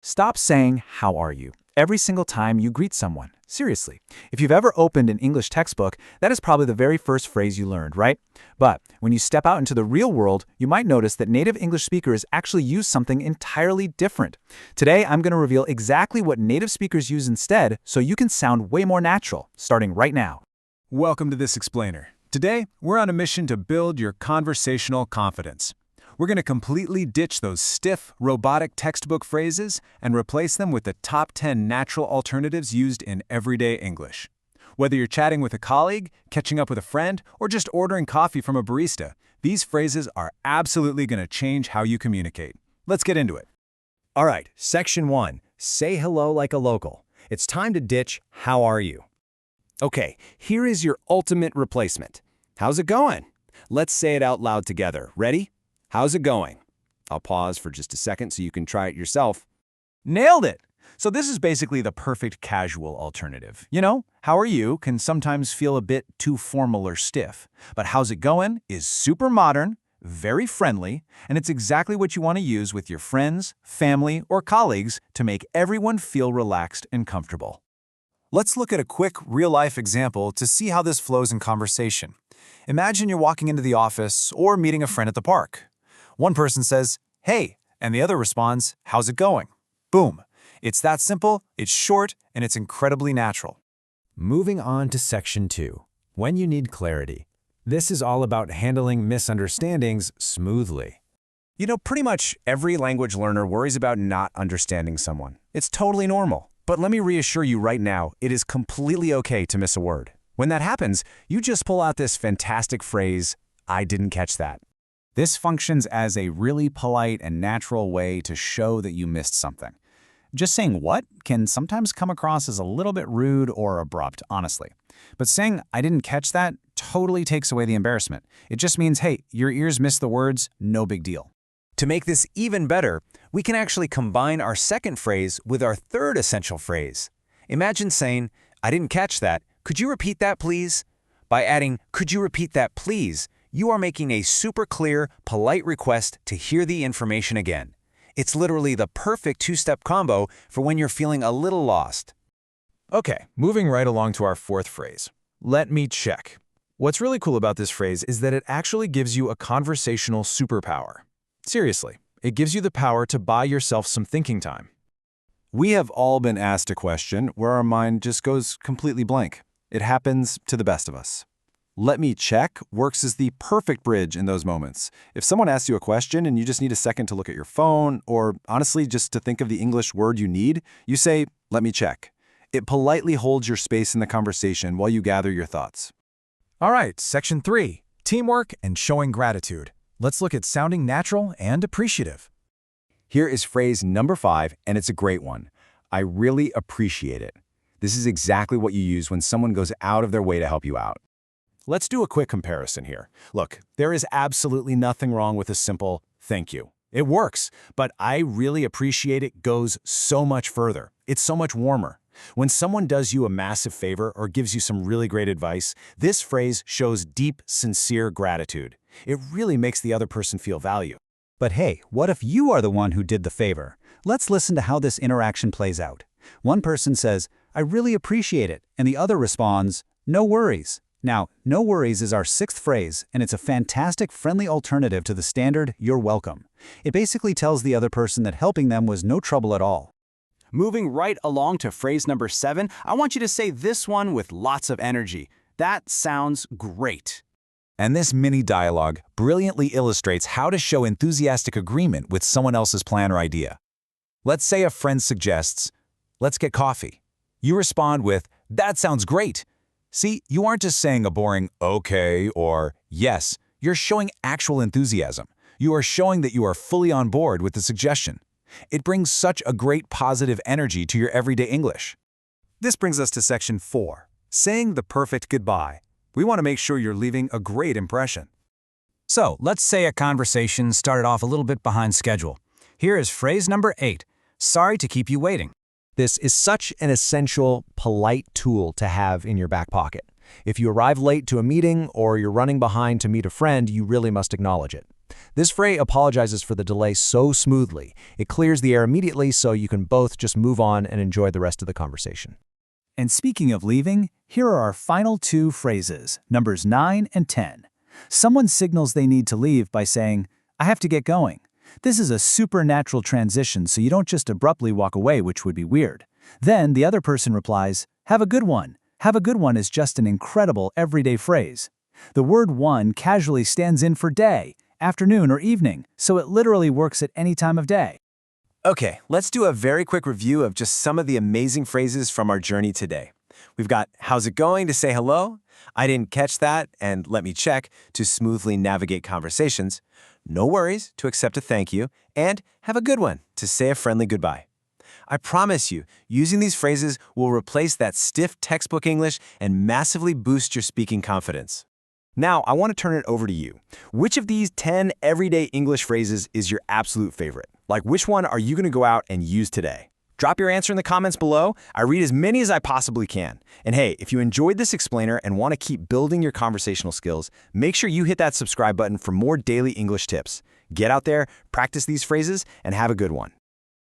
Stop saying, "How are you?" every single time you greet someone. Seriously. If you've ever opened an English textbook, that is probably the very first phrase you learned, right? But when you step out into the real world, you might notice that native English speakers actually use something entirely different. Today, I'm going to reveal exactly what native speakers use instead so you can sound way more natural, starting right now. Welcome to This Explainer. Today, we're on a mission to build your conversational confidence. We're going to completely ditch those stiff, robotic textbook phrases and replace them with the top 10 natural alternatives used in everyday English. Whether you're chatting with a colleague, catching up with a friend, or just ordering coffee from a barista, these phrases are absolutely going to change how you communicate. Let's get into it. All right, Section 1. Say hello like a local. It's time to ditch "How are you?" Okay, here is your ultimate replacement. How's it going? Let's say it out loud together. Ready? How's it going? I'll pause for just a second so you can try it yourself. Nailed it! So this is basically the perfect casual alternative. You know, "How are you?" can sometimes feel a bit too formal or stiff. But "How's it going?" is super modern, very friendly, and it's exactly what you want to use with your friends, family, or colleagues to make everyone feel relaxed and comfortable. Let's look at a quick, real-life example to see how this flows in conversation. Imagine you're walking into the office or meeting a friend at the park. One person says, "Hey," and the other responds, "How's it going?" Boom. It's that simple, it's short, and it's incredibly natural. Moving on to Section 2. When you need clarity. This is all about handling misunderstandings smoothly. You know, pretty much every language learner worries about not understanding someone. It's totally normal. But let me reassure you right now, it is completely okay to miss a word. When that happens, you just pull out this fantastic phrase, "I didn't catch that." This functions as a really polite and natural way to show that you missed something. Just saying "what" can sometimes come across as a little bit rude or abrupt, honestly. But saying "I didn't catch that" totally takes away the embarrassment. It just means, hey, your ears missed the words, no big deal. To make this even better, we can actually combine our second phrase with our third essential phrase. Imagine saying, "I didn't catch that. Could you repeat that, please?" By adding, "Could you repeat that, please?" you are making a super clear, polite request to hear the information again. It's literally the perfect two-step combo for when you're feeling a little lost. Okay, moving right along to our fourth phrase. Let me check. What's really cool about this phrase is that it actually gives you a conversational superpower. Seriously, it gives you the power to buy yourself some thinking time. We have all been asked a question where our mind just goes completely blank. It happens to the best of us. "Let me check" works as the perfect bridge in those moments. If someone asks you a question and you just need a second to look at your phone, or honestly just to think of the English word you need, you say, "Let me check." It politely holds your space in the conversation while you gather your thoughts. All right, Section 3, teamwork and showing gratitude. Let's look at sounding natural and appreciative. Here is phrase number 5, and it's a great one. I really appreciate it. This is exactly what you use when someone goes out of their way to help you out. Let's do a quick comparison here. Look, there is absolutely nothing wrong with a simple "thank you." It works, but "I really appreciate it" goes so much further. It's so much warmer. When someone does you a massive favor or gives you some really great advice, this phrase shows deep, sincere gratitude. It really makes the other person feel value. But hey, what if you are the one who did the favor? Let's listen to how this interaction plays out. One person says, "I really appreciate it," and the other responds, "No worries." Now, "no worries" is our sixth phrase, and it's a fantastic, friendly alternative to the standard "you're welcome." It basically tells the other person that helping them was no trouble at all. Moving right along to phrase number 7, I want you to say this one with lots of energy. That sounds great. And this mini dialogue brilliantly illustrates how to show enthusiastic agreement with someone else's plan or idea. Let's say a friend suggests, "Let's get coffee." You respond with, "That sounds great." See, you aren't just saying a boring "okay" or "yes." You're showing actual enthusiasm. You are showing that you are fully on board with the suggestion. It brings such a great positive energy to your everyday English. This brings us to Section 4, saying the perfect goodbye. We want to make sure you're leaving a great impression. So, let's say a conversation started off a little bit behind schedule. Here is phrase number 8, "Sorry to keep you waiting." This is such an essential, polite tool to have in your back pocket. If you arrive late to a meeting or you're running behind to meet a friend, you really must acknowledge it. This phrase apologizes for the delay so smoothly. It clears the air immediately so you can both just move on and enjoy the rest of the conversation. And speaking of leaving, here are our final two phrases, numbers 9 and 10. Someone signals they need to leave by saying, "I have to get going." This is a supernatural transition, so you don't just abruptly walk away, which would be weird. Then the other person replies, "Have a good one." Have a good one is just an incredible everyday phrase. The word one casually stands in for day, afternoon, or evening, so it literally works at any time of day. Okay, let's do a very quick review of just some of the amazing phrases from our journey today. We've got "how's it going" to say hello, "I didn't catch that" and "let me check" to smoothly navigate conversations, "no worries" to accept a thank you, and "have a good one" to say a friendly goodbye. I promise you, using these phrases will replace that stiff textbook English and massively boost your speaking confidence. Now, I want to turn it over to you. Which of these 10 everyday English phrases is your absolute favorite? Like, which one are you going to go out and use today? Drop your answer in the comments below. I read as many as I possibly can. And hey, if you enjoyed this explainer and want to keep building your conversational skills, make sure you hit that subscribe button for more daily English tips. Get out there, practice these phrases, and have a good one.